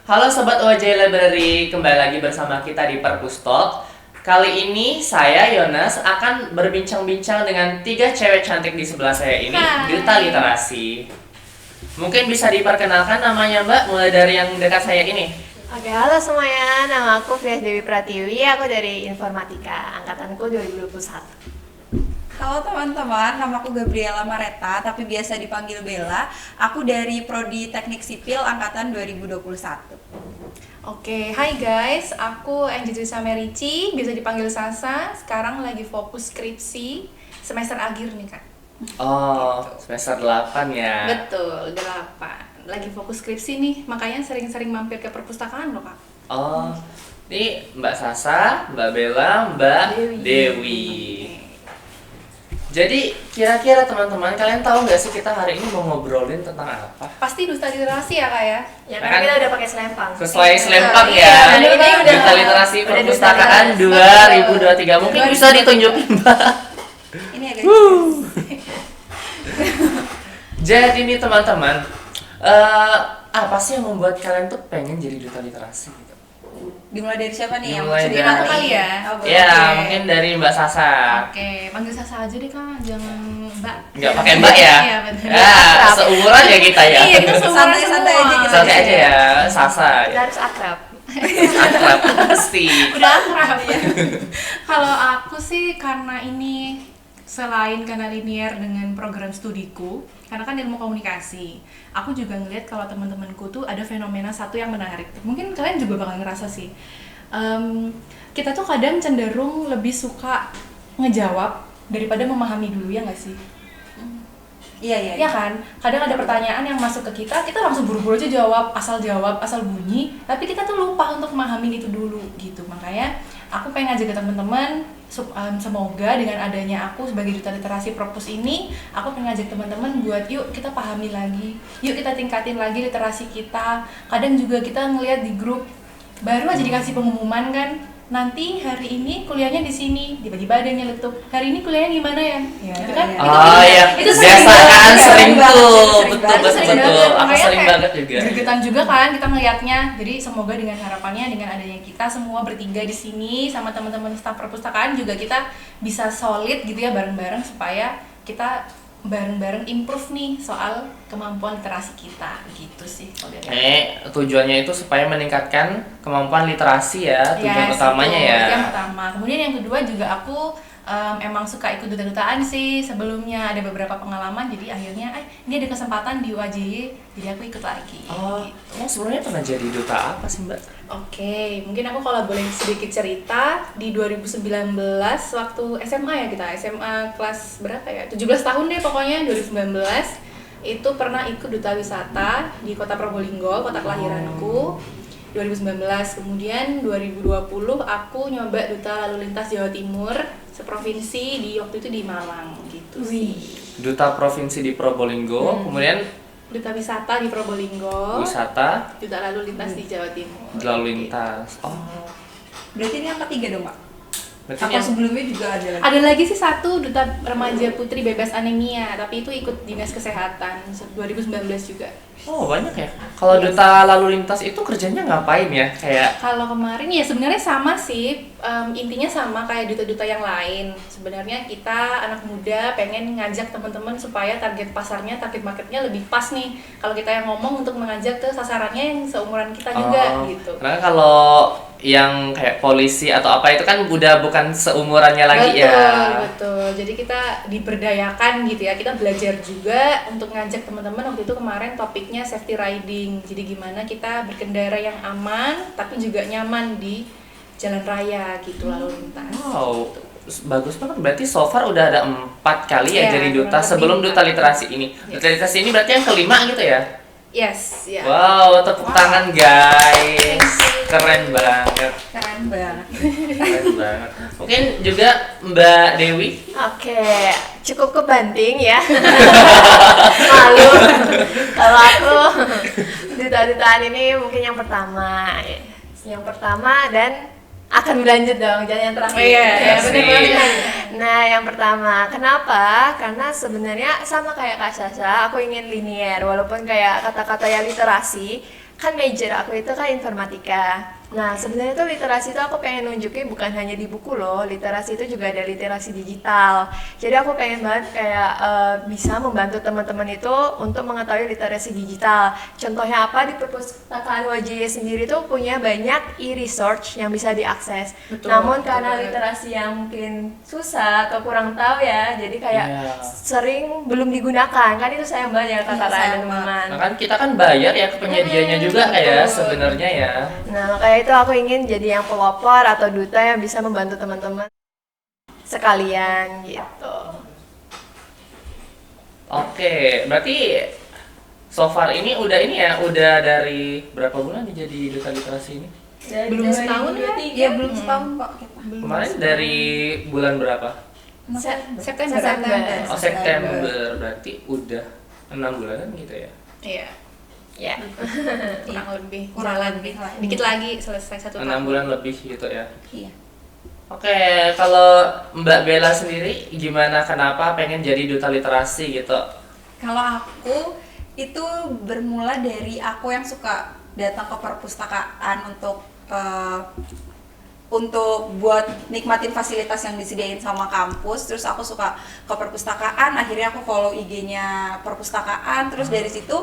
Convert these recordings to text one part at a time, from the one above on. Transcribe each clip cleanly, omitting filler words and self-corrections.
Halo Sobat OJ Library, kembali lagi bersama kita di Perpus Talk. Kali ini saya, Yonas, akan berbincang-bincang dengan 3 cewek cantik di sebelah saya ini, Duta Literasi. Mungkin bisa diperkenalkan namanya Mbak, mulai dari yang dekat saya ini. Oke, halo semuanya, nama aku Fias Dewi Pratiwi, aku dari Informatika, angkatanku 2021. Halo teman-teman, nama aku Gabriela Mareta, tapi biasa dipanggil Bella. Aku dari Prodi Teknik Sipil angkatan 2021. Oke, hai guys, aku Angie Samerici, bisa dipanggil Sasa. Sekarang lagi fokus skripsi semester akhir nih Kak. Oh, semester 8 ya. Betul, 8. Lagi fokus skripsi nih, makanya sering-sering mampir ke perpustakaan loh Kak. Oh, ini Mbak Sasa, Mbak Bella, Mbak Dewi. Jadi kira-kira teman-teman, kalian tahu nggak sih kita hari ini mau ngobrolin tentang apa? Pasti duta literasi ya Kak ya? Ya, karena kita udah pakai selempang. Sesuai selempang Iya, ya. ini udah Duta Literasi udah Perpustakaan Duta 2023. Mungkin bisa ditunjukin Mbak. Ini ya guys. Jadi nih teman-teman, apa sih yang membuat kalian tuh pengen jadi duta literasi? Gitu? Dimulai dari siapa nih yang Dimulai sedikit dari- aku kali ya? Oh, boleh. Ya, Oke. mungkin dari Mbak Sasa. Oke, panggil Sasa aja deh Kak, jangan Mbak. Nggak pakai Mbak ya? Iya betul. Ya, seumuran ya kita ya. Iya, kita seumuran Santai-santai semua. aja kita. Santai aja ya, Sasa Kita ya. harus akrab. Akrab pasti. Udah akrab ya. Kalau aku sih karena ini selain karena linear dengan program studiku, karena kan ilmu komunikasi, aku juga ngelihat kalau teman-temanku tuh ada fenomena satu yang menarik. Mungkin kalian juga bakal ngerasa sih. Kita tuh kadang cenderung lebih suka ngejawab daripada memahami dulu, ya nggak sih? Iya. Ya kan, kadang ada pertanyaan yang masuk ke kita langsung buru-buru aja jawab, asal bunyi, tapi kita tuh lupa untuk memahami itu dulu gitu. Makanya aku pengen ngajak ke teman-teman, semoga dengan adanya aku sebagai duta literasi Perpus ini, aku pengen ngajak teman-teman buat yuk kita pahami lagi, yuk kita tingkatin lagi literasi kita. Kadang juga kita ngelihat di grup baru aja dikasih pengumuman kan, nanti hari ini kuliahnya di sini, tiba-tiba ada yang nyeletuk, hari ini kuliahnya gimana ya? Ya itu kan. Oh iya, itu biasa kan sering tuh, sering betul banget, betul. Aku Makanya sering kayak banget juga. Gregetan juga kan kita ngelihatnya. Jadi semoga dengan harapannya dengan adanya kita semua bertiga di sini sama teman-teman staf perpustakaan juga kita bisa solid gitu ya bareng-bareng supaya kita bareng-bareng improve nih soal kemampuan literasi kita gitu sih kalau dari aku. Tujuannya itu supaya meningkatkan kemampuan literasi ya, tujuan Yes, utamanya itu, ya. itu yang pertama. Kemudian yang kedua juga aku emang suka ikut duta-dutaan sih. Sebelumnya ada beberapa pengalaman, jadi akhirnya ini ada kesempatan di UAJY, jadi aku ikut lagi. Oh, Gitu. kamu sebelumnya pernah jadi duta apa sih Mbak? Oke, mungkin aku kalau boleh sedikit cerita, di 2019 waktu SMA ya kita, SMA kelas berapa ya? 17 tahun deh pokoknya, 2019 itu pernah ikut duta wisata di kota Probolinggo, kota kelahiranku. 2019, kemudian 2020 aku nyoba duta lalu lintas Jawa Timur seprovinsi di waktu itu di Malang gitu sih. Duta provinsi di Probolinggo, kemudian Duta wisata di Probolinggo, wisata duta lalu lintas di Jawa Timur. lalu lintas. Oh, Berarti ini yang ketiga dong, Pak? berarti Atau yang sebelumnya juga ada lagi? Ada lagi sih satu duta remaja putri bebas anemia, tapi itu ikut dinas kesehatan 2019 juga. Oh banyak ya. Kalau duta lalu lintas itu kerjanya ngapain ya? Kayak Kalau kemarin ya sebenarnya sama sih, intinya sama kayak duta-duta yang lain. Sebenarnya kita anak muda pengen ngajak teman-teman supaya target pasarnya, target marketnya lebih pas nih. Kalau kita yang ngomong untuk mengajak ke sasarannya yang seumuran kita juga gitu. Karena kalau yang kayak polisi atau apa itu kan udah bukan seumurannya lagi Betul, ya. betul. Jadi kita diberdayakan gitu ya. Kita belajar juga untuk ngajak teman-teman. Waktu itu kemarin topiknya safety riding. Jadi gimana kita berkendara yang aman tapi juga nyaman di jalan raya gitu lalu lintas. Wow, bagus banget. Berarti so far udah ada 4 kali ya Iya, jadi duta kurang lebih sebelum 4. duta literasi ini. Yes. Duta literasi ini berarti yang kelima gitu ya? Yes, ya. Wow, tepuk tangan guys. Keren banget. Keren banget. Keren banget. Mungkin juga Mbak Dewi. Oke, cukup kebanting ya. Malu. Kalau aku duta-dutaan ini mungkin yang pertama. Yang pertama dan akan berlanjut dong, jangan yang terakhir. Oh, iya, iya, bener banget. Nah, yang pertama, kenapa? Karena sebenarnya sama kayak Kak Sasa, aku ingin linear. Walaupun kayak kata-kata ya literasi, kan major aku itu kan informatika. Nah sebenarnya tuh literasi itu aku pengen nunjukin bukan hanya di buku loh, literasi itu juga ada literasi digital. Jadi aku pengen banget kayak bisa membantu teman-teman itu untuk mengetahui literasi digital. Contohnya apa, di perpustakaan WJY sendiri tuh punya banyak e-research yang bisa diakses. Betul, Namun betul karena banget. literasi yang mungkin susah atau kurang tahu ya, jadi kayak Iya. sering belum digunakan. Kan itu sayang banget ya kakak dan sayang teman-teman. Nah kan kita kan bayar ya ke penyedianya juga ya sebenarnya ya. Nah, makanya itu aku ingin jadi yang pelopor atau duta yang bisa membantu teman-teman sekalian gitu. Oke, berarti so far ini udah dari berapa bulan nih jadi duta literasi ini? Belum setahun ya? Iya belum setahun kok kita. Kemarin dari bulan berapa? September. Oh September, berarti udah 6 bulanan gitu ya? Iya, Ya. kurang lebih. Kurang Jalan lebih lah. dikit lagi selesai 1 6 tahun. bulan lebih gitu ya. Iya. Oke, kalau Mbak Bella sendiri gimana, kenapa pengen jadi duta literasi gitu? Kalau aku itu bermula dari aku yang suka datang ke perpustakaan untuk buat nikmatin fasilitas yang disediain sama kampus. Terus aku suka ke perpustakaan, akhirnya aku follow IG-nya perpustakaan. Terus dari situ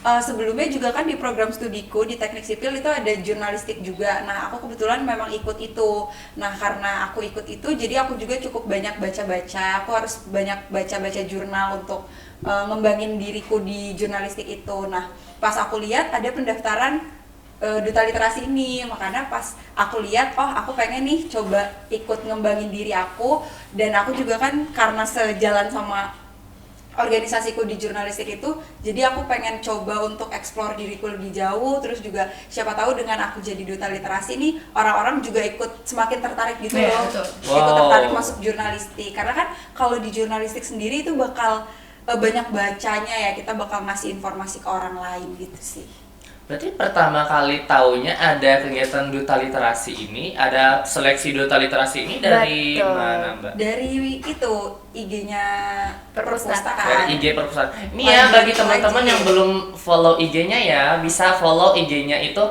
sebelumnya juga kan di program studiku di teknik sipil itu ada jurnalistik juga. Nah aku kebetulan memang ikut itu. Nah karena aku ikut itu jadi aku juga cukup banyak baca-baca. Aku harus banyak baca-baca jurnal untuk ngembangin diriku di jurnalistik itu. Nah pas aku lihat ada pendaftaran duta literasi ini, makanya pas aku lihat oh aku pengen nih coba ikut ngembangin diri aku. Dan aku juga kan karena sejalan sama organisasiku di jurnalistik itu, jadi aku pengen coba untuk explore diriku lebih jauh. Terus juga siapa tahu dengan aku jadi duta literasi nih orang-orang juga ikut semakin tertarik gitu Iya, loh, betul. ikut Wow. tertarik masuk jurnalistik. Karena kan kalau di jurnalistik sendiri itu bakal banyak bacanya ya, kita bakal ngasih informasi ke orang lain gitu sih. Berarti pertama kali taunya ada kegiatan duta literasi ini, ada seleksi duta literasi ini dari Betul. mana Mbak? Dari itu IG-nya Perpustakaan. perpustakaan. Dari IG perpustakaan. Ini ya bagi teman-teman yang belum follow IG-nya ya, bisa follow IG-nya itu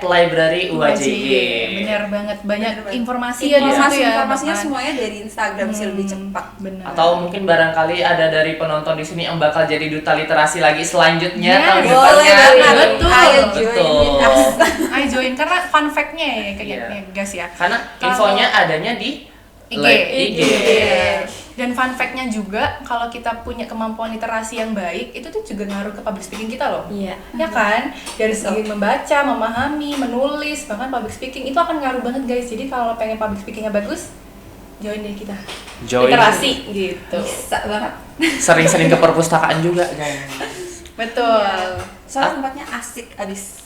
@library_UAJY. Bener banget, banyak Bener banget. informasi ya di situ ya. Informasinya bahkan. semuanya dari Instagram sih lebih cepat. Bener. Atau mungkin barangkali ada dari penonton di sini yang bakal jadi duta literasi lagi selanjutnya Yes, tahun boleh depannya. banget. Betul. Ayo join Betul. with us. Ayo join karena fun fact-nya ya Iya. kayaknya guys ya. Karena Kalau- infonya adanya di IG. live IG. Iya. Dan fun fact-nya juga kalau kita punya kemampuan literasi yang baik itu tuh juga ngaruh ke public speaking kita loh. Iya. Ya kan? Dari segi membaca, memahami, menulis, bahkan public speaking itu akan ngaruh banget guys. Jadi kalau pengen public speakingnya bagus, join deh kita. Join. Literasi gitu. Bisa banget. Sering-sering ke perpustakaan juga guys. Betul. Soalnya tempatnya asik abis.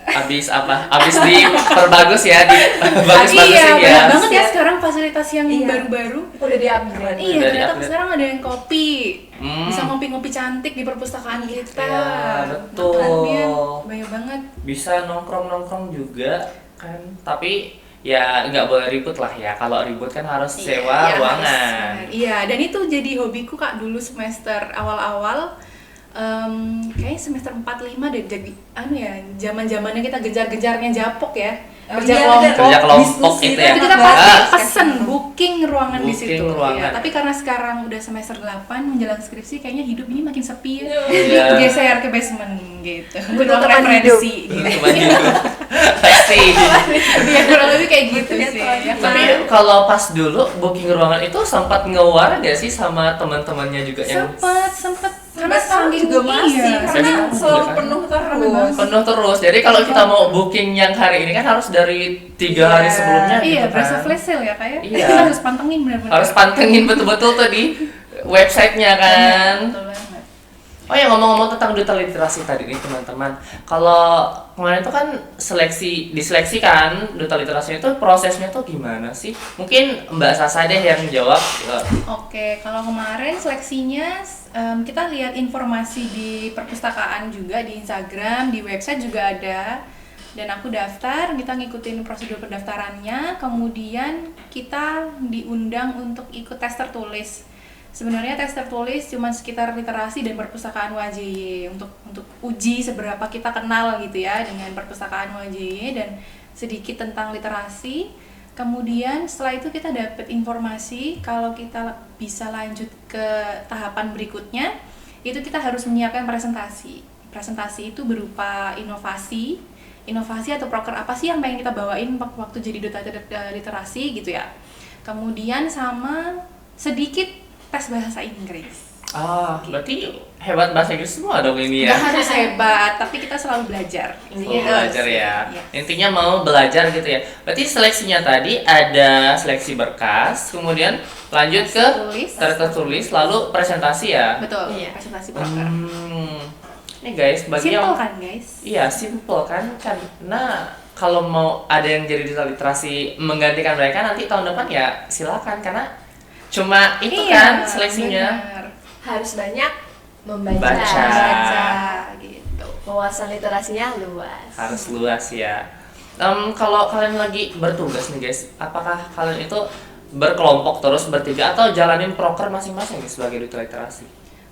Abis apa? Abis diperbagus ya, bagus-bagusin Iya, ya. banyak banget ya sekarang fasilitas yang Iya. baru-baru. Udah di-upgrade. Iya, Udah ternyata di-upgrade. sekarang ada yang kopi. Hmm. Bisa ngopi-ngopi cantik di perpustakaan kita. Iya, betul. Makannya banyak banget. Bisa nongkrong-nongkrong juga kan. Tapi ya nggak boleh ribut lah ya. Kalau ribut kan harus sewa Iya, ruangan. harus. Iya, dan itu jadi hobiku Kak dulu semester awal-awal. Kayaknya semester 4-5 deh jadi zaman-zamannya kita gejar-gejarnya japok ya. Oh, Kerja iya, kelompok. Kerja kelompok diskusi itu ya. Itu kita Ah. pasti Ah. pesen booking ruangan di Booking situ. ruangan. Ya, tapi karena sekarang udah semester 8 menjelang skripsi kayaknya hidup ini makin sepi ya. Iya. Geser ke basement gitu. Butuh Ruang teman referensi gitu. Teman hidup. Pasti. Iya, kurang lebih kayak gitu sih. Ya, Tapi kalau pas dulu booking ruangan itu sempat ngewar gak sih sama teman-temannya juga yang sempet karena sekarang saking juga masih iya, karena Sekarang selalu juga kan. penuh terus. penuh terus. Jadi kalau kita mau booking yang hari ini kan harus dari 3 hari Iya. sebelumnya Iya, gitu berasa kan. flash sale ya kayak. Iya. Kita harus pantengin benar-benar. Harus pantengin betul-betul tuh di websitenya kan. Betul banget. Oh ya, ngomong-ngomong tentang duta literasi tadi nih teman-teman. Kalau kemarin itu kan diseleksi kan duta literasi itu prosesnya tuh gimana sih? Mungkin Mbak Sasa deh yang jawab. Oke, kalau kemarin seleksinya kita lihat informasi di perpustakaan juga, di Instagram, di website juga ada. Dan aku daftar, kita ngikutin prosedur pendaftarannya, kemudian kita diundang untuk ikut tes tertulis. sebenarnya tes tertulis cuma sekitar literasi dan perpustakaan UAJY untuk uji seberapa kita kenal gitu ya dengan perpustakaan UAJY dan sedikit tentang literasi. Kemudian setelah itu kita dapat informasi kalau kita bisa lanjut ke tahapan berikutnya, itu kita harus menyiapkan presentasi. Presentasi itu berupa inovasi atau proker apa sih yang pengen kita bawain waktu jadi duta literasi gitu ya. Kemudian sama sedikit tes bahasa Inggris. Berarti hebat bahasa Inggris semua dong ini ya. Nggak harus hebat, tapi kita selalu belajar. Selalu belajar ya. Yes. Intinya mau belajar gitu ya. Berarti seleksinya tadi ada seleksi berkas, kemudian lanjut ke tes tertulis, lalu presentasi ya. Betul, Iya. presentasi proker. Ini guys, bagi Simple yang kan guys? iya simple kan. Karena kalau mau ada yang jadi duta literasi menggantikan mereka nanti tahun depan ya silakan, karena cuma itu Iya, kan seleksinya. benar. Harus banyak membaca. Baca. Gitu. Wawasan literasinya luas. Harus luas ya. Kalau kalian lagi bertugas nih guys, apakah kalian itu berkelompok terus bertiga atau jalanin proker masing-masing nih sebagai duta literasi?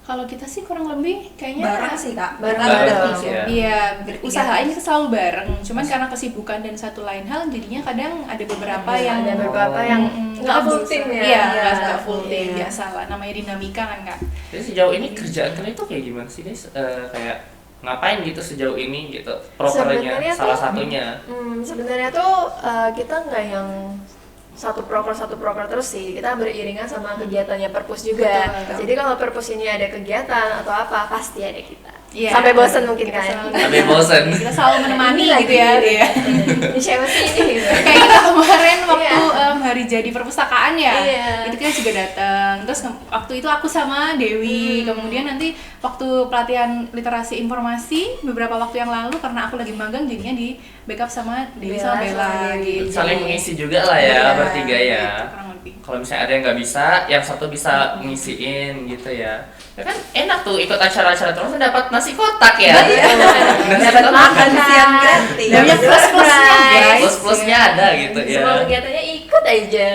Kalau kita sih kurang lebih kayaknya Bareng sih Kak. Bareng Bareng dong. ya. Iya, usahain kita selalu bareng. Cuman karena kesibukan dan satu lain hal, jadinya kadang ada beberapa yang Ada beberapa yang nggak full tim ya. Iya, Iya, nggak full tim, iya. biasa lah. Namanya dinamika kan Kak. Jadi sejauh ini kerjaan kalian itu kayak gimana sih guys? Kayak ngapain gitu sejauh ini gitu? Prokernya Sebenarnya salah tuh- satunya. Sebenarnya tuh kita nggak yang satu proker terus sih, kita beriringan sama kegiatannya perpus juga. Betul. Jadi kalau perpus ini ada kegiatan atau apa pasti ada kita. Iya. Sampai bosan mungkin Kita kan. selalu- Sampai bosen. Kita selalu menemani Ini gitu ya. lagi. Iya. Ini siapa sih ini gitu. Kayak kita kemarin waktu Iya. hari jadi perpustakaan ya, Iya. itu kita juga datang. Terus waktu itu aku sama Dewi, kemudian nanti waktu pelatihan literasi informasi beberapa waktu yang lalu karena aku lagi magang jadinya di backup sama Dewi sama Bella Bella sama Dewi. gitu. Saling mengisi juga lah ya Iya, bertiga ya. gitu, kurang lebih. Kalau misalnya ada yang nggak bisa, yang satu bisa ngisiin gitu ya. Ya kan enak tuh ikut acara-acara terus dapat nasi kotak ya. Nasi Dapat kotak. makan siang gratis. Banyak plus-plusnya, guys. Plus-plusnya ada gitu ya. Semua kegiatannya ikut aja.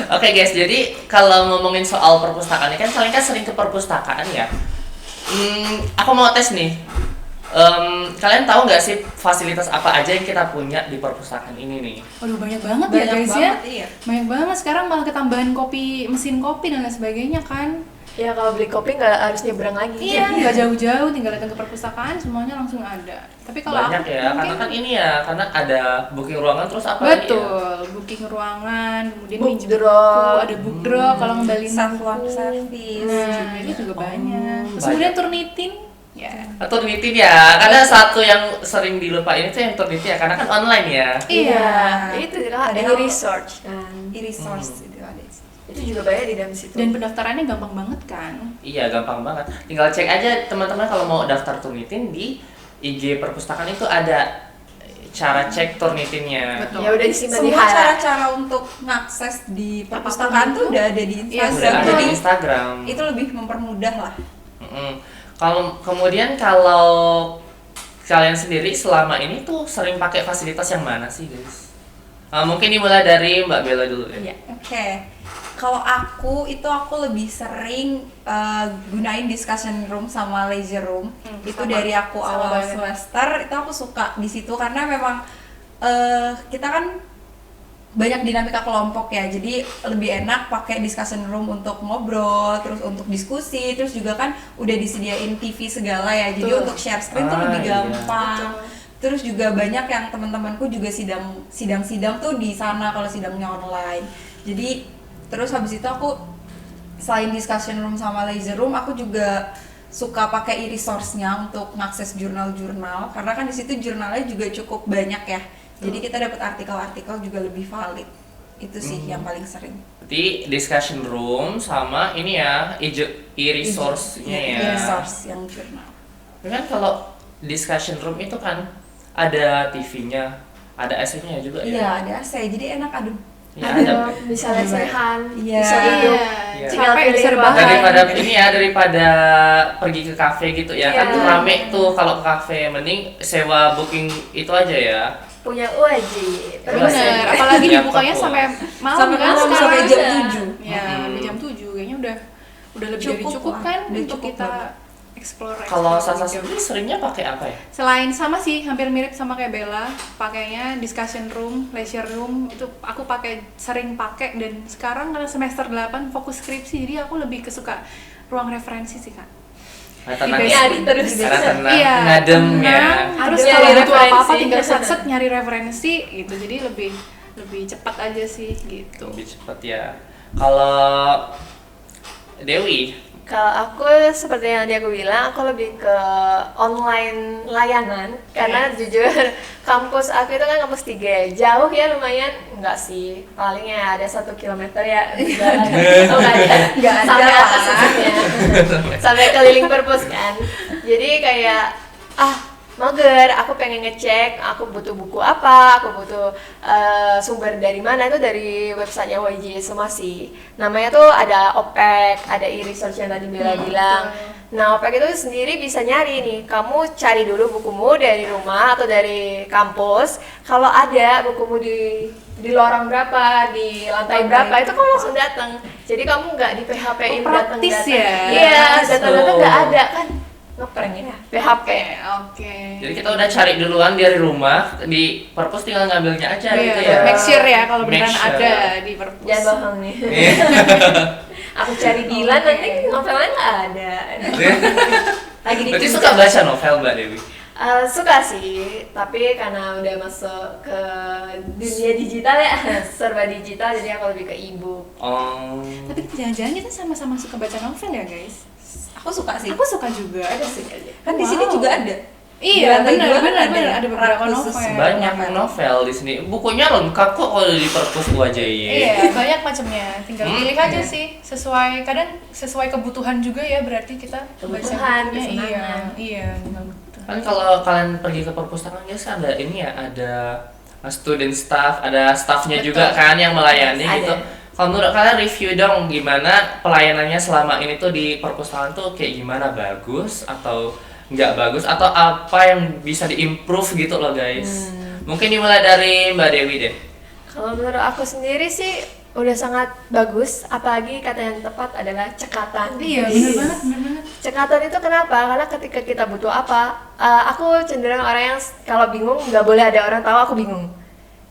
Oke guys, jadi kalau ngomongin soal perpustakaan ini kan kalian kan sering ke perpustakaan ya. Aku mau tes nih. Kalian tahu nggak sih fasilitas apa aja yang kita punya di perpustakaan ini nih? Waduh banyak banget ya Banyak guys ya. banget, iya. Banyak banget sekarang malah ketambahan mesin kopi dan lain sebagainya kan. Ya kalau beli kopi nggak harus nyebrang lagi. Iya, nggak jauh-jauh, tinggal datang ke perpustakaan semuanya langsung ada. Tapi kalau Banyak aku ya, karena mungkin kan ini ya, karena ada booking ruangan terus apa lagi ya? betul, booking ruangan, kemudian Book minjem drop. buku, ada book drop kalau ngembalin Satuan buku. servis Nah, itu juga banyak. Terus banyak. kemudian turnitin, ya. Atau turnitin ya, karena satu yang sering dilupain itu yang turnitin ya, karena kan online ya. Iya. Itu kan ada Ada research kan. e-resource itu ada. Itu juga banyak di dalam situ. Dan pendaftarannya gampang banget kan. Iya, gampang banget. Tinggal cek aja teman-teman kalau mau daftar turnitin di IG perpustakaan itu ada cara cek turnitinnya. Betul. Ya udah disimpan di Semua hara. cara-cara untuk ngakses di perpustakaan tuh udah ada di Iya, Udah Instagram. ada di Jadi Instagram. itu lebih mempermudah lah. Kalau kalian sendiri selama ini tuh sering pakai fasilitas yang mana sih guys? Mungkin dimulai dari Mbak Bella dulu ya. Iya. Oke. Kalau aku lebih sering gunain discussion room sama leisure room. Itu sama. dari aku Sama awal banget. semester itu aku suka di situ karena memang kita kan banyak dinamika kelompok ya. Jadi lebih enak pakai discussion room untuk ngobrol, terus untuk diskusi, terus juga kan udah disediain TV segala ya. Jadi Betul. untuk share screen tuh Ah, lebih iya. gampang. Terus juga banyak yang teman-temanku juga sidang-sidang tuh di sana kalau sidangnya online. Jadi terus habis itu aku selain discussion room sama leisure room, aku juga suka pakai e-resource-nya untuk mengakses jurnal-jurnal karena kan di situ jurnalnya juga cukup banyak ya. Jadi kita dapat artikel-artikel juga lebih valid. Itu sih yang paling sering. Berarti discussion room sama ini ya e-resource-nya ya. E-resource yang jurnal. Kan kalau discussion room itu kan ada TV-nya, ada AC-nya juga ya. Iya, ada AC. Jadi enak aduh. Ya, Ada bisa lesehan, Iya. bisa duduk. Iya. Tinggal Capek pilih diserbahan. rebahan. daripada pergi ke kafe gitu ya. Kan Iya. rame tuh kalau ke kafe, mending sewa booking itu aja ya. Punya wajib. Terus Bener, ya. apalagi Ya, dibukanya perpus. sampai malam Sampai kan malam, sekarang. sampai jam Iya. 7. Ya, sampai jam udah lebih dari Cukup cukup lah, kan udah untuk cukup kita banget. explore. Kalau Sasa gitu. sendiri seringnya pakai apa ya? Selain sama sih, hampir mirip sama kayak Bella, pakainya discussion room, leisure room, itu aku sering pakai, dan sekarang karena semester 8 fokus skripsi, jadi aku lebih kesuka ruang referensi sih Kak. Nah, tenang Di ya. basic terus. Karena tenang, Iya, ngadem ya. tenang, terus Ada kalau nyari butuh apa-apa referensi. tinggal set nyari referensi gitu, jadi lebih cepat aja sih gitu. Lebih cepat ya. Kalau Dewi, Kalau aku seperti yang tadi aku bilang, aku lebih ke online layanan karena jujur kampus aku itu kan kampus 3, jauh ya lumayan, enggak sih, paling ya ada 1 kilometer ya, enggak ada sampai lah. atas maksudnya, sampai keliling perpus kan, jadi kayak mager, aku pengen ngecek, aku butuh buku apa, aku butuh sumber dari mana, itu dari websitenya YJ semua sih. Namanya tuh ada OPEC, ada e-research yang tadi Bella bilang. Nah, OPEC itu sendiri bisa nyari nih, kamu cari dulu bukumu dari rumah atau dari kampus. Kalau ada bukumu di lorong berapa, di lantai berapa, itu kamu langsung datang. Jadi kamu nggak di PHP-in datang-datang. Praktis ya? Iya, datang-datang nggak ada kan. Ngeprank ya, PHP. Oke. jadi kita udah cari duluan dari rumah, di perpus tinggal ngambilnya aja gitu ya. Make sure ya kalau Make beneran sure. ada di perpus. Jangan bohong nih. Iya. Aku cari Dilan nanti novelnya nggak ada. Lagi Berarti ditunggu. suka baca novel Mbak Dewi? Suka sih, tapi karena udah masuk ke dunia digital ya, serba digital, jadi aku lebih ke e-book. Oh. Tapi jangan-jangan kita sama-sama suka baca novel ya guys? Aku suka sih. Aku suka juga. Ada sih aja. Kan di sini Wow. juga ada. Iya, Di lantai dua kan benar. Ada beberapa khusus. novel. Banyak novel di sini. Bukunya lengkap kok kalau di perpus aja ya. Iya, banyak macamnya. Tinggal Hmm. pilih aja sih, sesuai kebutuhan juga ya, berarti kita Kebutuhan, baca bukunya. kesenangan. Iya, betul. Kan kalau kalian pergi ke perpustakaan guys, ada ini ya, ada student staff, ada staffnya juga kan yang melayani Ada. gitu. Kalau menurut kalian review dong gimana pelayanannya selama ini tuh di perpustakaan tuh kayak gimana, bagus atau nggak bagus, atau apa yang bisa diimprove gitu loh guys. Mungkin dimulai dari Mbak Dewi deh. Kalau menurut aku sendiri sih udah sangat bagus, apalagi kata yang tepat adalah cekatan. Iya, benar banget. Cekatan itu kenapa? Karena ketika kita butuh apa, aku cenderung orang yang kalau bingung nggak boleh ada orang tahu aku bingung.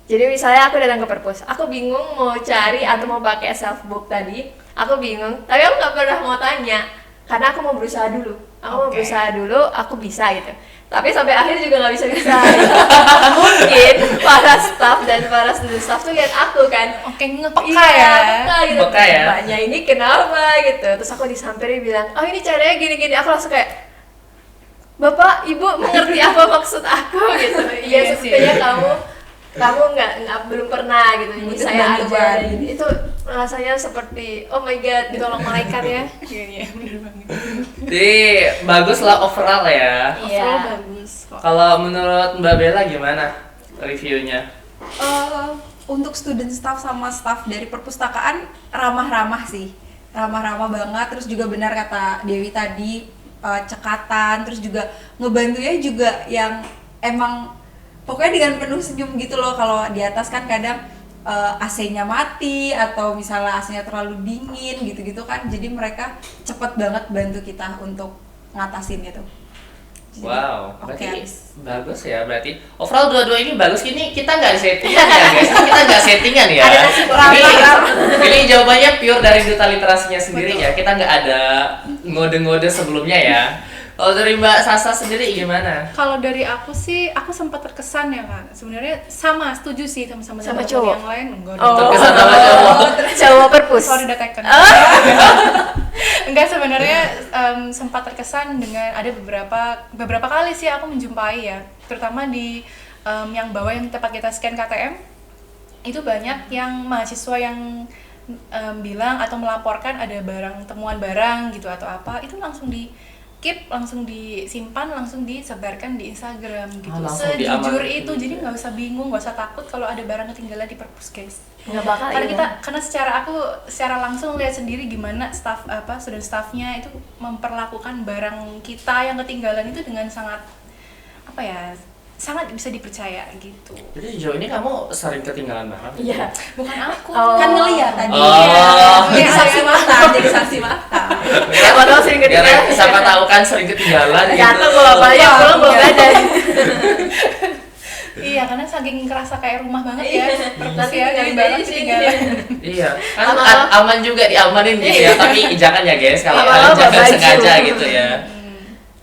Jadi misalnya aku datang ke perpus, aku bingung mau cari atau mau pakai self book tadi, aku bingung, tapi aku nggak pernah mau tanya, karena aku mau berusaha dulu. Aku mau Oke. berusaha dulu, aku bisa gitu. Tapi sampai akhir juga nggak bisa-bisa. Mungkin para staff dan para student staff tuh lihat aku kan, Oke, ngepeka iya, ya. peka gitu. Peka ya. Mbaknya ini kenapa gitu. Terus aku disamperin bilang, "Oh, ini caranya gini-gini." Aku langsung kayak, "Bapak, Ibu mengerti apa maksud aku?" gitu. Iya, Iya sih. sepertinya kamu nggak belum pernah gitu. Ini Butuh saya bantuan. ajarin. Itu rasanya seperti oh my god, ditolong malaikat ya. Iya, benar banget. Jadi bagus lah overall ya. Iya. Overall bagus kok. Kalau menurut Mbak Bella gimana reviewnya? Untuk student staff sama staff dari perpustakaan ramah-ramah sih, ramah-ramah banget. Terus juga benar kata Dewi tadi, cekatan, terus juga ngebantunya juga yang emang pokoknya dengan penuh senyum gitu loh. Kalau di atas kan kadang AC-nya mati atau misalnya AC-nya terlalu dingin gitu-gitu kan, jadi mereka cepet banget bantu kita untuk ngatasin itu. Jadi, Wow, oke, berarti habis. bagus ya. Berarti overall dua-dua ini bagus. Ini kita nggak settingan ya guys. Kita nggak settingan ya. Ada nasi kurang. Ini jawabannya pure dari duta literasinya sendiri ya. Kita nggak ada ngode-ngode sebelumnya ya. Kalau dari Mbak Sasa sendiri gimana? Kalau dari aku sih, aku sempat terkesan ya kan. Sebenarnya setuju sih sama Sama teman-teman cowok? yang lain. Enggak, Terkesan sama cowok. Cowok perpus. sorry udah taken. Enggak, sebenarnya sempat terkesan dengan ada beberapa kali sih aku menjumpai ya, terutama di yang bawah yang tempat kita scan KTM, itu banyak yang mahasiswa yang bilang atau melaporkan ada temuan barang gitu atau apa, itu langsung di keep, langsung disimpan, langsung disebarkan di Instagram gitu. langsung Sejujur diamanin itu, gitu jadi ya. nggak usah bingung, nggak usah takut kalau ada barang ketinggalan di perpus guys. Nggak bakal Karena secara langsung lihat sendiri gimana student staffnya itu memperlakukan barang kita yang ketinggalan itu dengan sangat sangat bisa dipercaya gitu. Jadi sejauh ini kamu sering ketinggalan barang? Iya. Bukan aku, Oh. Kan ngeliat tadi. Oh. Jadi saksi mata, jadi saksi mata. gara-gara siapa tahu kan sering ketinggalan gitu. Jatuh bawa bapaknya pulang bawa badan. Iya, karena saking kerasa kayak rumah banget ya. Perpus Nanti ya, dari barang ketinggalan. Iya, kan Lama-lama- aman juga diamanin gitu ya, tapi jangan ya guys kalau Lama-lama kalian jangan baju. sengaja gitu ya.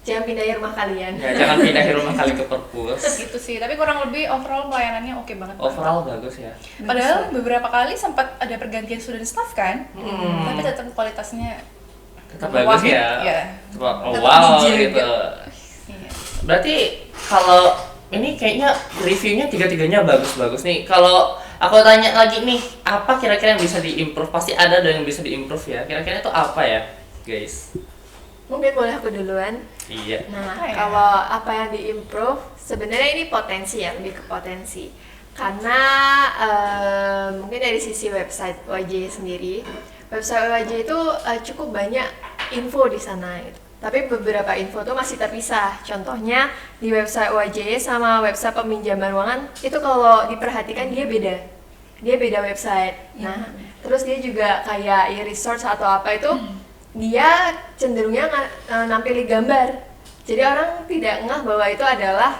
Jangan pindahin rumah kalian. Ya jangan pindahin rumah kali ke perpus. Gitu sih, tapi kurang lebih overall pelayanannya oke banget. Overall bagus ya. Padahal beberapa kali sempat ada pergantian student staff kan, tapi tetap kualitasnya Tetap bagus wahid, ya. ya. Oh, Tetap wow dijaga. gitu. Iya. Berarti kalau ini kayaknya reviewnya tiga-tiganya bagus-bagus nih. Kalau aku tanya lagi nih, apa kira-kira yang bisa diimprove? Pasti ada dong yang bisa diimprove ya. Kira-kira itu apa ya, guys? Mungkin boleh aku duluan. Iya. Nah, Apa ya? kalau apa yang diimprove, sebenarnya ini potensi ya, lebih ke potensi. Karena mungkin dari sisi website WJ sendiri, website WJ itu cukup banyak info di sana gitu. Tapi beberapa info tuh masih terpisah. Contohnya di website WJ sama website peminjaman ruangan itu kalau diperhatikan dia beda. Dia beda website. Nah, terus dia juga kayak e-research atau apa itu dia cenderungnya nampilin gambar. Jadi orang tidak ngeh bahwa itu adalah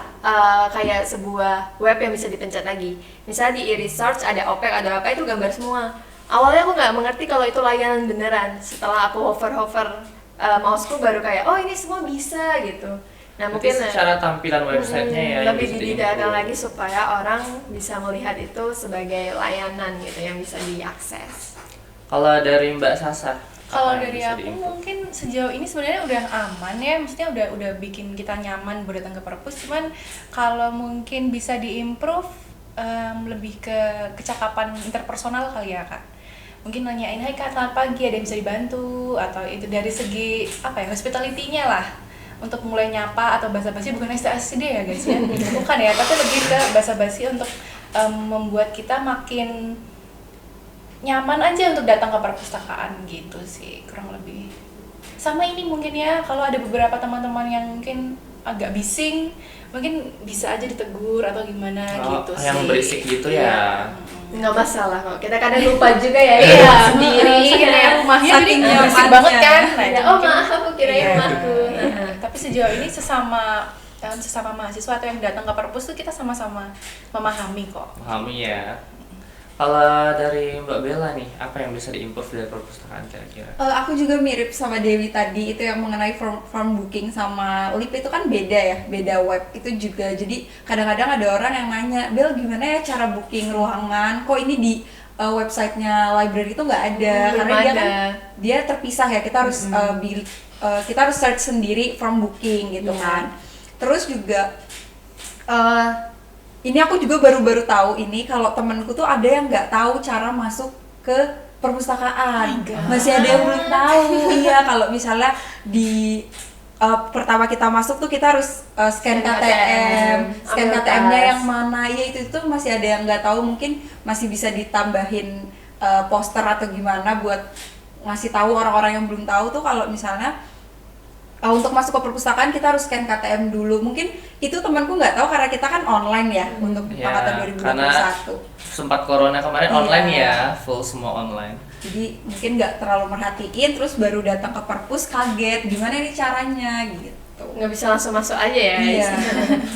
kayak sebuah web yang bisa dipencet lagi. Misalnya di e-research ada OPEC, ada apa itu gambar semua. Awalnya aku nggak mengerti kalau itu layanan beneran. Setelah aku hover-hover mouseku baru kayak oh ini semua bisa gitu. Nah Berarti mungkin secara tampilan websitenya ya yang lebih bisa didetailkan diimprove. lagi supaya orang bisa melihat itu sebagai layanan gitu yang bisa diakses. Kalau dari Mbak Sasa, Kalau apa yang dari bisa aku diimprove? mungkin sejauh ini sebenarnya udah aman ya, maksudnya udah bikin kita nyaman buat datang ke perpus. Cuman kalau mungkin bisa diimprove lebih ke kecakapan interpersonal kali ya kak. Mungkin nanyain, hai kak selamat pagi, ada yang bisa dibantu, atau itu dari segi apa ya, hospitality-nya lah, untuk mulai nyapa atau basa-basi, bukan STSD ya guys ya, bukan ya, tapi lebih ke basa-basi untuk membuat kita makin nyaman aja untuk datang ke perpustakaan gitu sih, kurang lebih. Sama ini mungkin ya, kalau ada beberapa teman-teman yang mungkin agak bising, mungkin bisa aja ditegur atau gimana gitu sih. Yang berisik gitu ya. Nggak masalah kok, kita kadang lupa juga ya, Iya, sendiri saking kayak rumahnya jadi Saking berisik nyamannya. banget kan. Nah, itu oh mungkin- maaf aku kira Iya. rumahku. Tapi sejauh ini sesama mahasiswa atau yang datang ke perpus tuh kita sama-sama memahami kok. Pahami ya. Kalau dari Mbak Bella nih, apa yang bisa diimprove dari perpustakaan kira-kira? Aku juga mirip sama Dewi tadi, itu yang mengenai form booking sama lip itu kan beda ya, beda web itu juga. Jadi kadang-kadang ada orang yang nanya, Bel gimana ya cara booking ruangan? Kok ini di websitenya library itu nggak ada? Karena Belum dia ada. kan dia terpisah ya, kita harus kita harus search sendiri form booking gitu kan. Terus juga ini aku juga baru-baru tahu ini kalau temenku tuh ada yang nggak tahu cara masuk ke perpustakaan. Masih ada yang belum tahu. Iya, kalau misalnya di pertama kita masuk tuh kita harus scan KTM, scan ambil KTM-nya tas. yang mana ya itu masih ada yang nggak tahu, mungkin masih bisa ditambahin poster atau gimana buat ngasih tahu orang-orang yang belum tahu tuh kalau misalnya untuk masuk ke perpustakaan kita harus scan KTM dulu. Mungkin itu temanku nggak tahu karena kita kan online ya untuk Ya, angkatan karena 2021. sempat corona kemarin Iya. online ya, full semua online. Jadi mungkin nggak terlalu merhatiin, terus baru datang ke perpus kaget gimana nih caranya gitu. Nggak bisa langsung masuk aja ya. Iya.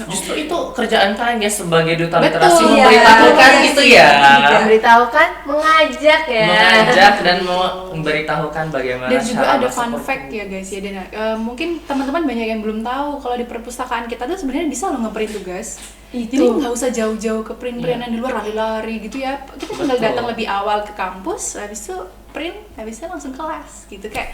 Justru itu kerjaan kalian guys sebagai duta Betul, literasi iya. memberitahukan Iya gitu sih. ya. Memberitahukan, mengajak ya. Mengajak dan memberitahukan bagaimana Dan juga cara ada masuk fun perpus. fact ya guys ya, dan mungkin teman-teman banyak yang belum tahu kalau di perpustakaan kita tuh sebenarnya bisa loh ngeprint tugas. Itu. Jadi nggak usah jauh-jauh ke print-printan di luar lari-lari gitu ya. Kita tinggal Betul. datang lebih awal ke kampus, habis itu print, habis itu langsung kelas gitu. Kayak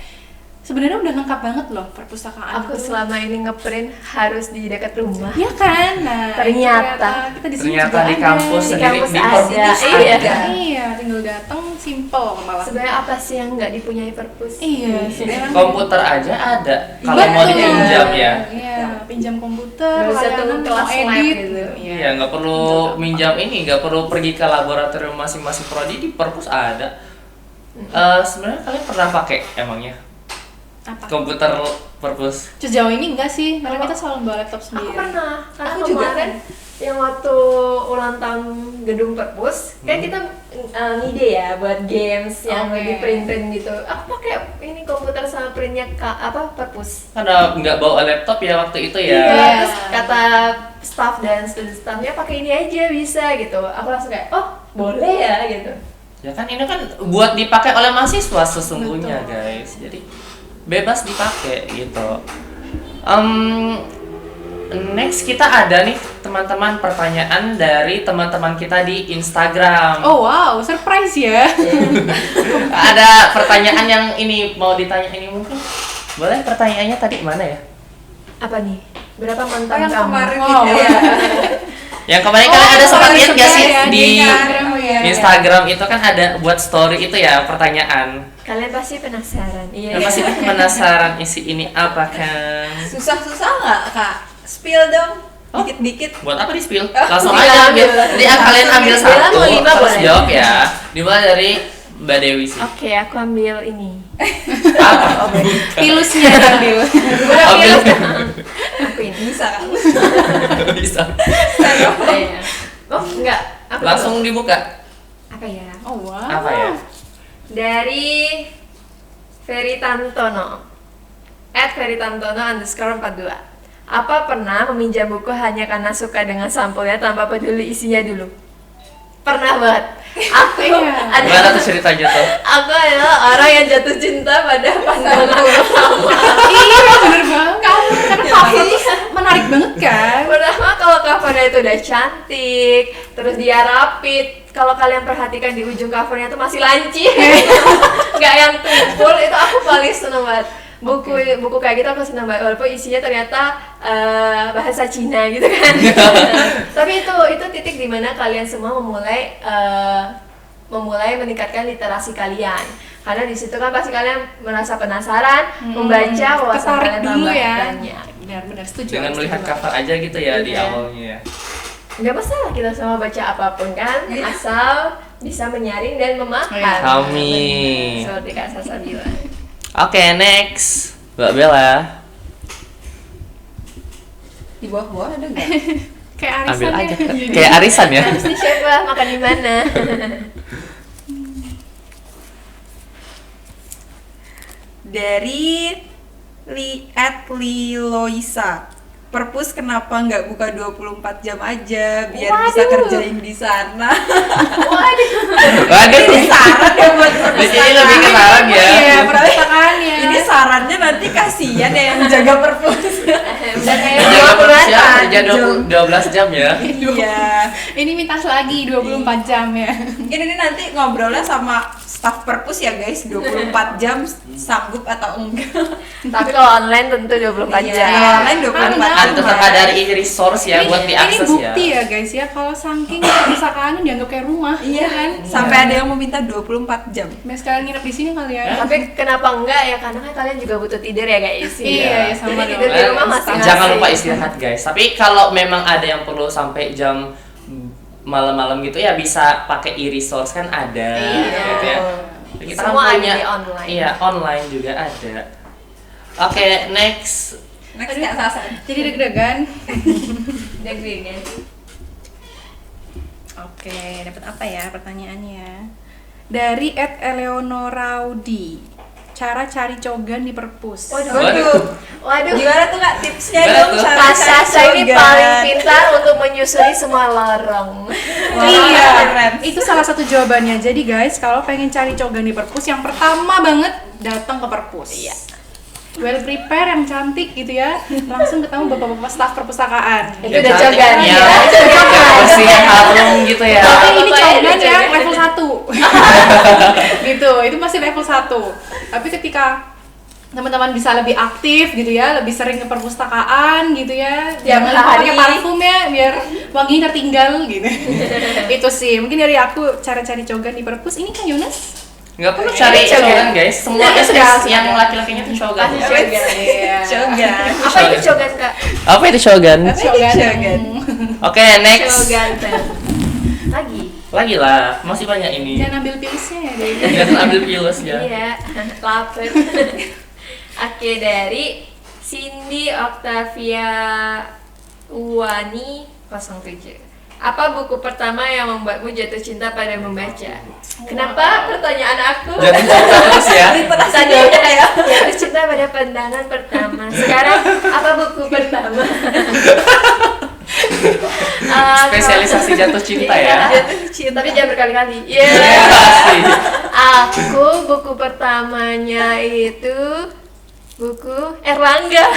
sebenarnya udah lengkap banget loh perpustakaan. Aku itu. selama ini ngeprint harus di dekat rumah. Iya kan? Nah, Ternyata. kita di sini Ternyata juga di ada. kampus Di sendiri kampus di ada, perpus iya. ada. Iya, tinggal datang simple malah. Sebenarnya apa sih yang nggak dipunyai perpus? Iya, sebenarnya Komputer aja ada kalau mau Betul. dipinjam ya. Iya, pinjam komputer, Nggak usah layanan turun kelas mau lab edit gitu. Iya, nggak perlu minjam ini, nggak perlu pergi ke laboratorium masing-masing prodi, di perpus ada. Sebenarnya kalian pernah pakai emangnya? Apa? komputer perpus? Sejauh ini enggak sih, karena kita selalu bawa laptop sendiri. Aku pernah, karena Aku juga kemarin yang waktu ulang tahun gedung perpus, kan kita ngide ya buat games yang Oke. di print gitu. Aku pakai ini komputer sama printnya perpus. Karena nggak bawa laptop ya waktu itu ya. Iya, Iya. terus kata staff dan student staffnya pakai ini aja bisa gitu. Aku langsung kayak, oh boleh ya gitu. Ya kan ini kan buat dipakai oleh mahasiswa sesungguhnya guys. Jadi bebas dipakai gitu. Next kita ada nih teman-teman pertanyaan dari teman-teman kita di Instagram. Oh wow, surprise ya. Ada pertanyaan yang ini mau ditanya ini mungkin boleh pertanyaannya tadi mana ya? Apa nih? Berapa mantan yang kamu? kemarin Wow. itu ya. Yang kemarin kalian ada sempat kemarin lihat gak sih ya, di Instagram ya. Instagram itu kan ada buat story itu ya pertanyaan. Kalian pasti penasaran. Iya. Dan pasti penasaran isi ini apa kan? Susah-susah nggak kak? Spill dong, Oh. dikit-dikit. Buat apa di spill? Oh, Langsung tinggal aja ambil. ambil. Jadi kalian ambil Langsung satu ambil. 5 terus boleh? jawab ya. Dimulai dari Mbak Dewi sih. Oke, aku ambil ini. Apa? Pilusnya ambil. Ambil. Aku ini. Bisa kan? Bisa. Iya. Oh, enggak. Aku Langsung dibuka. apa ya? Oh wow. Apa ya? Dari Ferry Tantono @ferrytantono_42. Apa pernah meminjam buku hanya karena suka dengan sampulnya tanpa peduli isinya dulu? Pernah banget. Aku Gimana ada tuh ceritanya tuh? aku adalah orang yang jatuh cinta pada pandangan pertama. Iya bener banget. Karena cover tuh menarik banget kan. Pertama kalau covernya itu udah cantik, terus dia rapid. Kalau kalian perhatikan di ujung covernya tuh masih lancip, nggak yang tumpul. Itu aku paling seneng banget. Buku kayak gitu aku seneng banget, walaupun isinya ternyata bahasa Cina gitu kan. Tapi itu titik dimana kalian semua memulai meningkatkan literasi kalian. Karena di situ kan pasti kalian merasa penasaran, membaca wawasan Tertarik kalian dulu tambah ya. banyak. Benar-benar setuju. Dengan setuju melihat banget. cover aja gitu ya di Iya. awalnya ya. Nggak masalah kita semua baca apapun kan, asal bisa menyaring dan memahami. Amin. Seperti Kak Sasa bilang. Oke, next. Mbak Bella. Di bawah-bawah ada nggak? Kayak arisan Ambil ya. aja. Kayak arisan ya. Harus nih siapa makan di mana? Dari Liloisa. Perpus kenapa nggak buka 24 jam aja biar bisa Waduh. kerjain di sana? Waduh. Waduh. Saran ya buat Di sini lebih ke saran ya. Iya, perpustakaannya. Ini sarannya nanti kasihan ya yang jaga perpus. Udah kayak Jaga perut ya, 20-an. kerja 12 jam ya. Iya. Ini minta lagi 24 jam ya. Mungkin ini nanti ngobrolnya sama staf perpus ya guys, 24 jam sanggup atau enggak. Tapi kalau online tentu 24 Iya, jam. kalau online 24 Karena- Kan tetap ada resource ya buat ini diakses bukti ya. ya guys ya, kalau saking perpustakaannya dianggap kayak rumah. Iya kan? Sampai ada yang meminta 24 jam. Mas sekalian nginep di sini kali ya. Tapi kenapa enggak ya? Karena kan kalian juga butuh tidur ya guys. Iya, ya sama Jadi dong. tidur di rumah masing-masing. Jangan lupa istirahat guys. Tapi kalau memang ada yang perlu sampai jam malam-malam gitu ya bisa pakai e-resource kan ada Iya. gitu ya. Kita Semua kan ada punya di online. Iya, online juga ada. Oke, next. Next Kak Sasa. Jadi deg-degan. Degree kan. Oke, dapat apa ya pertanyaannya? Dari @eleonoraudi. Cara cari cogan di perpus. Waduh. Waduh. Gimana tuh Kak tipsnya Gimana dong tuh? cara Kak cari Sasa ini cogan? paling pintar untuk menyusuri semua lorong. Wah, Iya, keren. itu salah satu jawabannya. Jadi guys, kalau pengen cari cogan di perpus, yang pertama banget datang ke perpus. Iya. Well prepare yang cantik gitu ya, langsung ketemu bapak-bapak staf perpustakaan. Itu Ya, udah cantik cogan ya. ya. Itu cogan. Bersih harum gitu ya. Tapi ini Bapaknya cogan udah yang cogan. level 1 gitu, itu masih level 1. Tapi ketika teman-teman bisa lebih aktif gitu ya, lebih sering ke perpustakaan gitu ya, jangan lupa hari. pakai parfum ya biar wanginya tertinggal gitu. Itu sih mungkin dari aku cara cari cogan di perpus. Ini kan Yunus Nggak perlu cari Cogan. cogan guys. Semua Sudah, SS sudah. yang laki-lakinya tuh cogan. Pasti cogan. Iya. Cogan. Apa itu cogan Kak? Apa itu cogan? Cogan. Cogan. Oke, next. Cogan Pen. Lagi. Lagi lah, masih banyak ini. Jangan ambil pilsnya ya deh. Jangan ambil pilus ya. Iya. Lapar. Oke, dari Cindy Octavia Uwani 07. Apa buku pertama yang membuatmu jatuh cinta pada membaca? Kenapa pertanyaan aku? Jatuh cinta terus ya. Tadi udah ya, jatuh cinta pada pandangan pertama. Sekarang apa buku pertama? Spesialisasi jatuh cinta ya. Jatuh cinta, tapi jangan berkali-kali. Iya. Iya, pasti. Aku buku pertamanya itu buku Erlangga.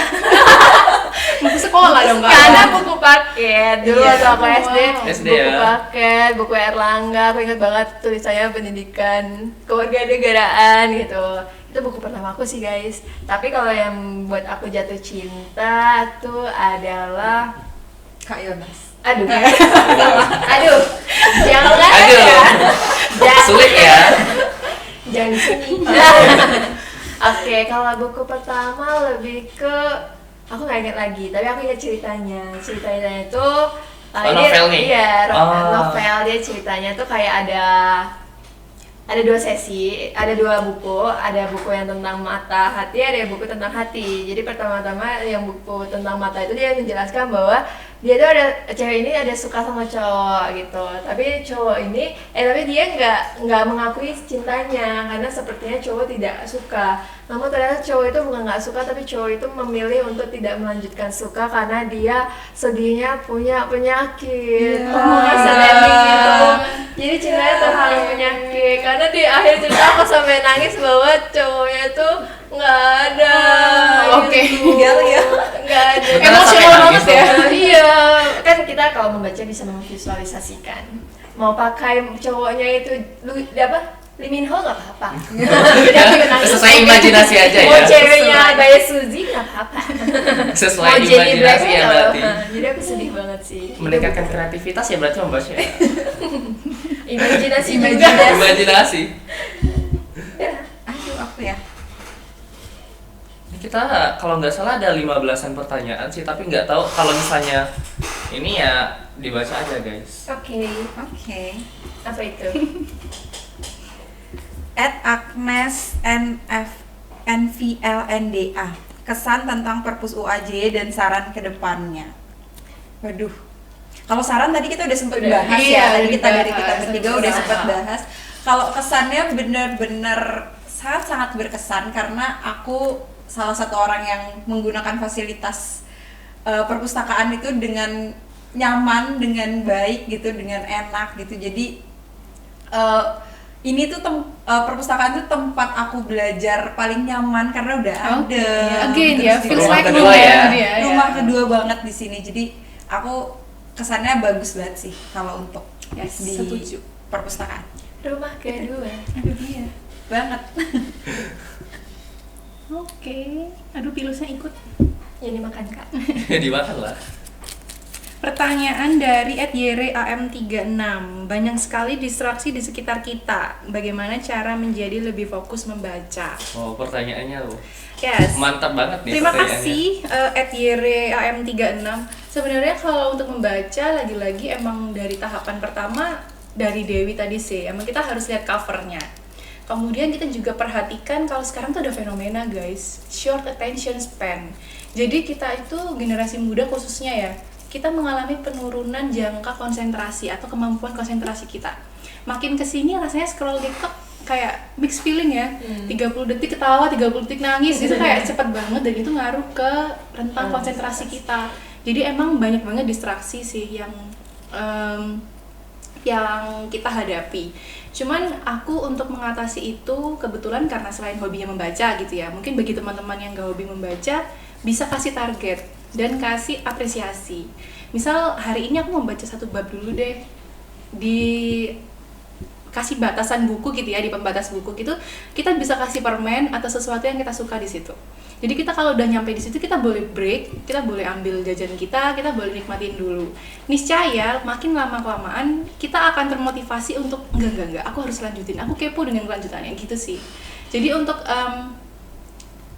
Buku sekolah dong Kak. Karena buku paket dulu waktu aku SD, SD buku ya. paket, buku Erlangga. Aku ingat banget tulisannya pendidikan kewarganegaraan gitu. Itu buku pertama aku sih guys. Tapi kalau yang buat aku jatuh cinta tuh adalah Kak Yonas. aduh, aduh, jangan Aduh. ya, jangan, Sulit ya. jangan di sini. Oke, kalau buku pertama lebih ke aku nggak ingat lagi, tapi aku ingat ceritanya. Ceritanya itu novel nih? Iya, Oh. novel. Dia ceritanya tuh kayak ada 2 sesi, ada 2 buku, ada buku yang tentang mata hati, ada buku tentang hati. Jadi pertama-tama yang buku tentang mata itu dia menjelaskan bahwa dia tuh cewek ini ada suka sama cowok gitu, tapi cowok ini tapi dia nggak mengakui cintanya karena sepertinya cowok tidak suka. Namun ternyata cowok itu bukan nggak suka, tapi cowok itu memilih untuk tidak melanjutkan suka karena dia sedihnya punya penyakit. Sedih gitu. Jadi cintanya terhalang penyakit. Karena di akhir cerita aku sampai nangis bahwa cowoknya tuh nggak ada. Oke. Gitu. Nggak ada. Emosional banget ya. Iya, kan kita kalau membaca bisa memvisualisasikan. Mau pakai cowoknya itu Lee Min Ho nggak apa-apa. Jadi aku juga nangis. Sesuai imajinasi aja ya. Mau ceweknya Bae Suzy nggak apa-apa. Sesuai Mau Jennie imajinasi Blackpink ya nggak berarti. apa-apa. Jadi aku sedih banget sih. Meningkatkan kreativitas ya berarti membaca ya. Imajinasi juga. Imajinasi. Aduh, aku ya. Kita kalau nggak salah ada 15-an pertanyaan sih, tapi nggak tahu kalau misalnya ini ya dibaca aja guys. Oke, Oke. apa itu? @Agnes NVLNDA. Kesan tentang Perpus UAJ dan saran ke depannya. Waduh. Kalau saran tadi kita udah sempet Udah. bahas Iya, ya. Tadi kita dibahas. dari kita bertiga udah sempet bahas. Kalau kesannya bener-bener sangat-sangat berkesan karena aku salah satu orang yang menggunakan fasilitas perpustakaan itu dengan nyaman, dengan baik gitu, dengan enak gitu. Jadi ini tuh perpustakaan tuh tempat aku belajar paling nyaman karena udah Oke, ada. again Terus ya, juga feels rumah like kedua home ya. dia, rumah ya. kedua banget di sini. Jadi aku kesannya bagus banget sih kalau untuk Yes, di setuju. perpustakaan. Rumah kedua. Aduh iya, banget. Oke. Aduh, pilusnya ikut. Ini makan kak. Dimakan lah. Pertanyaan dari @YRAM36. Banyak sekali distraksi di sekitar kita. Bagaimana cara menjadi lebih fokus membaca? Oh, pertanyaannya loh. Yes. Mantap banget nih Terima pertanyaannya. kasih @YRAM36. Sebenarnya kalau untuk membaca lagi-lagi emang dari tahapan pertama dari Dewi tadi sih, emang kita harus lihat covernya. Kemudian kita juga perhatikan kalau sekarang tuh ada fenomena guys, short attention span. Jadi kita itu generasi muda khususnya ya, kita mengalami penurunan jangka konsentrasi atau kemampuan konsentrasi kita. Makin kesini rasanya scroll TikTok kayak mixed feeling ya, 30 detik ketawa, 30 detik nangis, itu kayak cepet banget dan itu ngaruh ke rentang konsentrasi kita. Jadi emang banyak banget distraksi sih yang kita hadapi. Cuman aku untuk mengatasi itu kebetulan karena selain hobinya membaca gitu ya, mungkin bagi teman-teman yang gak hobi membaca bisa kasih target dan kasih apresiasi. Misal hari ini aku membaca 1 bab dulu deh, di kasih batasan buku gitu ya, di pembatas buku gitu kita bisa kasih permen atau sesuatu yang kita suka di situ. Jadi kita kalau udah nyampe di situ kita boleh break, kita boleh ambil jajan kita boleh nikmatin dulu. Niscaya makin lama kelamaan kita akan termotivasi untuk enggak, aku harus lanjutin, aku kepo dengan kelanjutannya gitu sih. Jadi untuk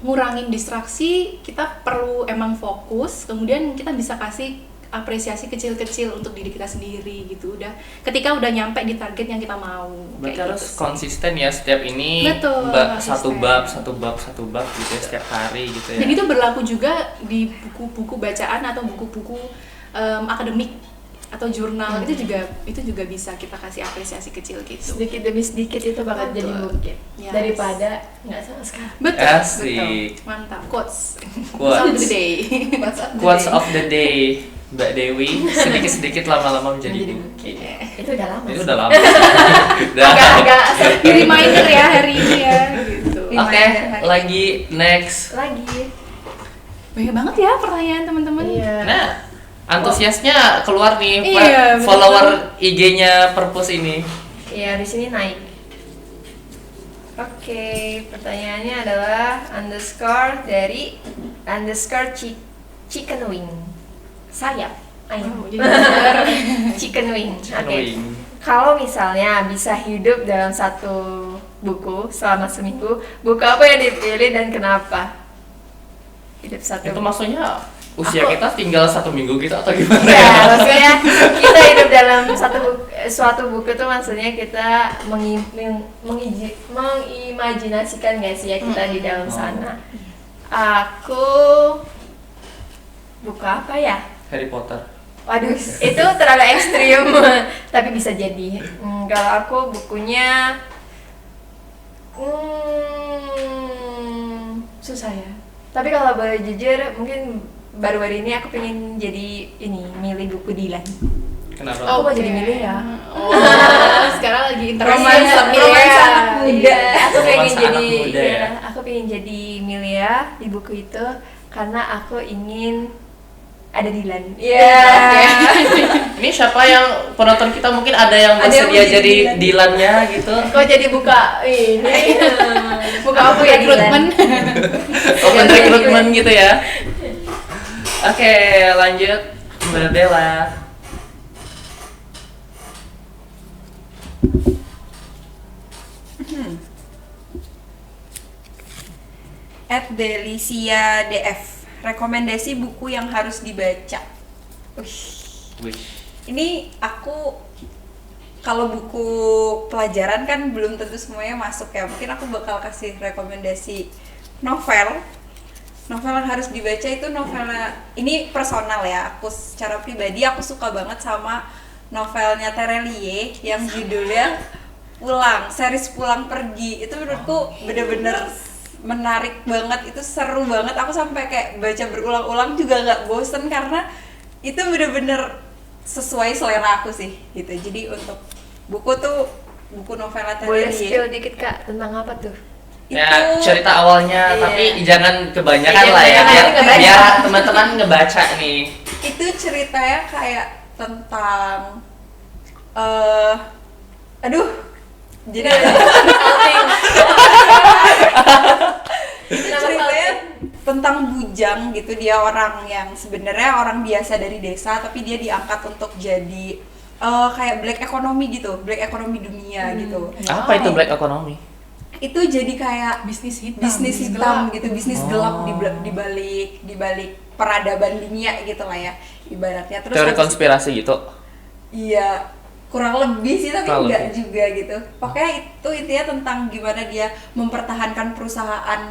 ngurangin distraksi kita perlu emang fokus, kemudian kita bisa kasih apresiasi kecil-kecil untuk diri kita sendiri gitu. Udah ketika udah nyampe di target yang kita mau. Berarti kayak harus gitu sih. konsisten ya setiap ini. Betul, Satu konsisten. bab gitu ya setiap hari gitu ya. Dan itu berlaku juga di buku-buku bacaan atau buku-buku akademik atau jurnal. Itu juga bisa kita kasih apresiasi kecil gitu. Sedikit demi sedikit itu bakal Betul. jadi bukit Yes. daripada nggak sama sekali. Betul. Asik. Mantap. Quotes. Quotes. of the day. Quotes of the day, Mbak Dewi. Sedikit-sedikit lama-lama menjadi Menjadi bukit. Itu udah lama. Itu sih. udah lama. Agak-agak Di reminder ya hari ini ya gitu. Oke, lagi next. lagi. Banyak banget ya pertanyaan teman-teman. Iya. Nah, antusiasnya keluar nih, Pak. Iya, betul. Follower IG-nya Perpus ini. Iya, di sini naik. Oke, pertanyaannya adalah underscore dari underscore chicken wing. Sayap. Ayam. Jadi benar. Chicken wing. Oke. Wing. Kalau misalnya bisa hidup dalam satu buku selama seminggu, buku apa yang dipilih dan kenapa? Hidup satu. Itu maksudnya usia Aku- kita tinggal 1 minggu gitu atau gimana Ya, ya? maksudnya kita hidup dalam suatu buku tuh maksudnya kita mengimajinasikan nggak sih ya kita di dalam sana. Aku buku apa ya? Harry Potter. Waduh, itu terlalu ekstrim, tapi bisa jadi. Kalau aku bukunya, susah ya. Tapi kalau boleh jujur, mungkin baru-baru ini aku pengen jadi milih buku Dylan. Kenapa? Aku mau jadi milih ya. Oh, sekarang lagi Romansa interest anak muda. Iya, aku pengen Romansa jadi, anak muda ya. aku pengen jadi Milia di buku itu karena aku ingin ada Dylan. Iya. Ini siapa yang penonton kita mungkin ada yang Ada yang bersedia mau jadi jadi Dylan. Dylan-nya gitu. Kok jadi buka ini? Buka apa ya rekrutmen. Open recruitment gitu ya. Oke, lanjut Mbak Bella. @deliciadf, rekomendasi buku yang harus dibaca. Wih. Ini aku kalau buku pelajaran kan belum tentu semuanya masuk ya. Mungkin aku bakal kasih rekomendasi novel. Novel yang harus dibaca itu novelnya, ini personal ya. Aku secara pribadi aku suka banget sama novelnya Terelie yang judulnya Pulang, series Pulang Pergi. Itu menurutku bener-bener menarik banget, itu seru banget. Aku sampai kayak baca berulang-ulang juga nggak bosen karena itu bener-bener sesuai selera aku sih gitu. Jadi untuk buku novel Boleh Terelie spill dikit Kak tentang apa tuh? Ya, itu cerita awalnya, Iya. tapi jangan kebanyakan Iya, lah ya, jangan biar, kebanyakan. biar teman-teman ngebaca nih. itu ceritanya kayak tentang aduh jadi itu ceritanya tentang bujang gitu. Dia orang yang sebenarnya orang biasa dari desa tapi dia diangkat untuk jadi kayak black economy gitu, black economy dunia gitu. Apa itu black economy? Itu jadi kayak Bisnis hitam. bisnis hitam gitu, bisnis Oh. gelap di balik peradaban dunia gitu lah ya ibaratnya. Terus Teori habis- konspirasi gitu. Iya, kurang lebih sih tapi Kurang enggak lebih. juga gitu. Pokoknya itu intinya tentang gimana dia mempertahankan perusahaan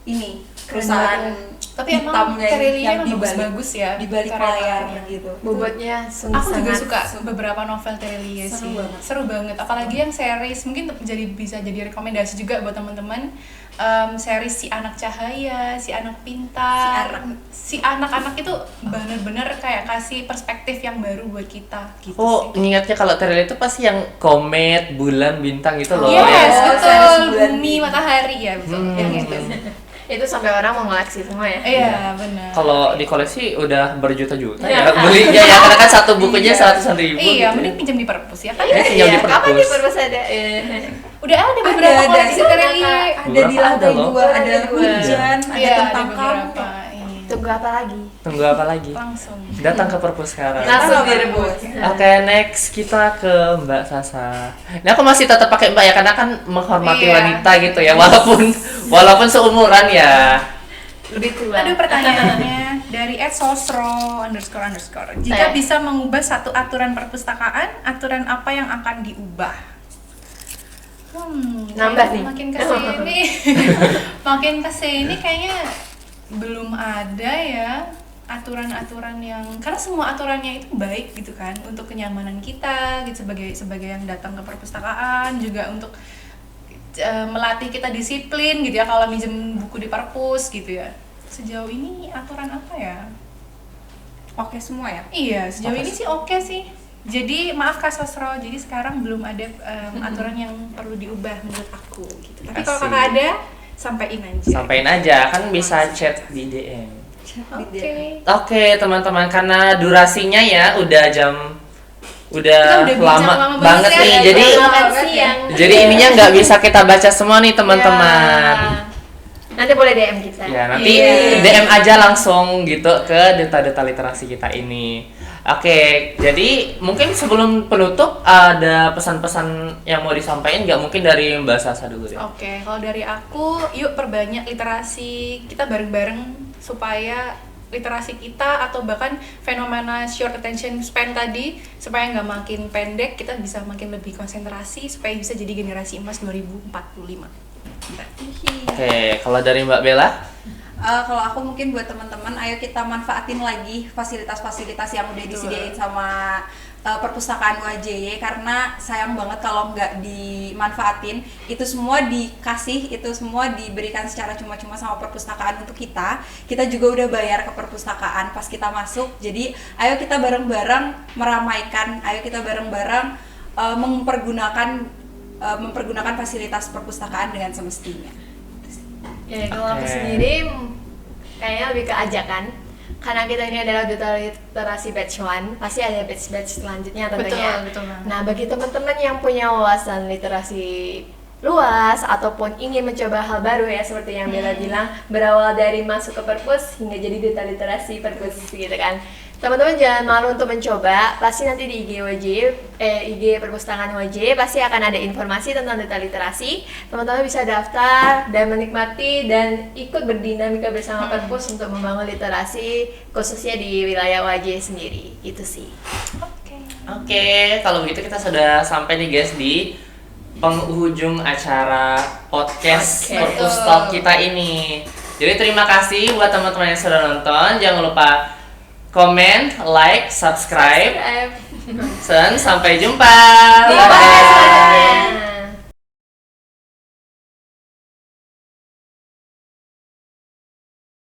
ini, perusahaan Tapi emang Terelie yang emang bagus-bagus ya. di balik karya-karyanya. layar gitu. Bobotnya sungguh Aku juga sangat suka beberapa novel Terelie Seru sih. banget. Seru banget. Apalagi yang series mungkin bisa jadi rekomendasi juga buat teman-teman. Series Si Anak Cahaya, Si Anak Pintar, si anak-anak itu bener-bener kayak kasih perspektif yang baru buat kita gitu Oh, sih. ingatnya kalau Terelie itu pasti yang komet, bulan, bintang gitu loh. Yes, Oh, betul. series bulan Bumi, bintang. matahari ya, betul. Yang itu. itu sampai orang mau ngoleksi semua ya. Iya, benar. Kalau di koleksi udah berjuta-juta Iya. ya belinya ya, karena kan satu bukunya Iya. 100.000 Iya, gitu. mending pinjam di perpus ya kan? Iya, tinggal di Kapan perpus. di perpus ada? Udah ada beberapa koleksi Terelie. ada di Beberapa lantai ada loh. 2, ada Ada dua. hujan, ada Iya, tentang ada kamu. beberapa. Iya. Tunggu apa lagi? Tunggu apa lagi? Langsung. Datang ke perpus sekarang. Langsung Apa, direbut. Oke, next kita ke Mbak Sasa. Ini aku masih tetap pakai Mbak ya karena kan menghormati Iya. wanita gitu ya, walaupun seumuran ya. Lebih tua. Aduh pertanyaannya dari @sosro__. Jika bisa mengubah satu aturan perpustakaan, aturan apa yang akan diubah? Nambah nih. Makin kesini kayaknya belum ada ya aturan-aturan yang, karena semua aturannya itu baik gitu kan untuk kenyamanan kita gitu, sebagai yang datang ke perpustakaan, juga untuk melatih kita disiplin gitu ya kalau minjem buku di perpus gitu ya. Sejauh ini aturan apa ya? Oke semua ya? Iya, sejauh ini sih oke sih. Jadi maaf Kak Sosro, jadi sekarang belum ada aturan yang perlu diubah menurut aku gitu. Tapi kalau Asik. Kakak ada, sampaikan aja. Sampaikan aja, kan bisa chat di DM. Oke. Oke teman-teman, karena durasinya ya udah Kita udah bincang lama lama banget banget nih. ya, Jadi makan siang. jadi ininya nggak bisa kita baca semua nih teman-teman. Ya. Nanti boleh DM kita. Ya nanti Iya. DM aja langsung gitu ke Duta Literasi kita ini. Oke, jadi mungkin sebelum penutup ada pesan-pesan yang mau disampaikan nggak? Mungkin dari Mbak Sasa dulu deh. Oke, kalau dari aku, yuk perbanyak literasi kita bareng-bareng supaya literasi kita atau bahkan fenomena short attention span tadi supaya nggak makin pendek, kita bisa makin lebih konsentrasi supaya bisa jadi generasi emas 2045. Oke, kalau dari Mbak Bella? Kalau aku mungkin buat teman-teman, ayo kita manfaatin lagi fasilitas-fasilitas yang udah disediain sama perpustakaan UAJY, karena sayang banget kalau nggak dimanfaatin. Itu semua dikasih, itu semua diberikan secara cuma-cuma sama perpustakaan untuk kita. Kita juga udah bayar ke perpustakaan pas kita masuk. Jadi ayo kita bareng-bareng meramaikan, ayo kita bareng-bareng mempergunakan fasilitas perpustakaan dengan semestinya. Ya, kalau aku sendiri kayaknya lebih ke ajakan, karena kita ini adalah Duta Literasi Batch 1, pasti ada batch-batch selanjutnya tentunya. Betul banget. Nah, bagi teman-teman yang punya wawasan literasi luas ataupun ingin mencoba hal baru ya, seperti yang Bella bilang, berawal dari masuk ke perpus hingga jadi Duta Literasi perpus gitu kan. Teman-teman jangan malu untuk mencoba, pasti nanti di IG Perpustakaan UAJY pasti akan ada informasi tentang Duta Literasi. Teman-teman bisa daftar dan menikmati dan ikut berdinamika bersama perpus untuk membangun literasi khususnya di wilayah UAJY sendiri. Itu sih. Oke, kalau begitu kita sudah sampai nih guys di penghujung acara podcast Perpus Talk kita ini. Jadi terima kasih buat teman-teman yang sudah nonton. Jangan lupa komen, like, subscribe, dan sampai jumpa. Bye.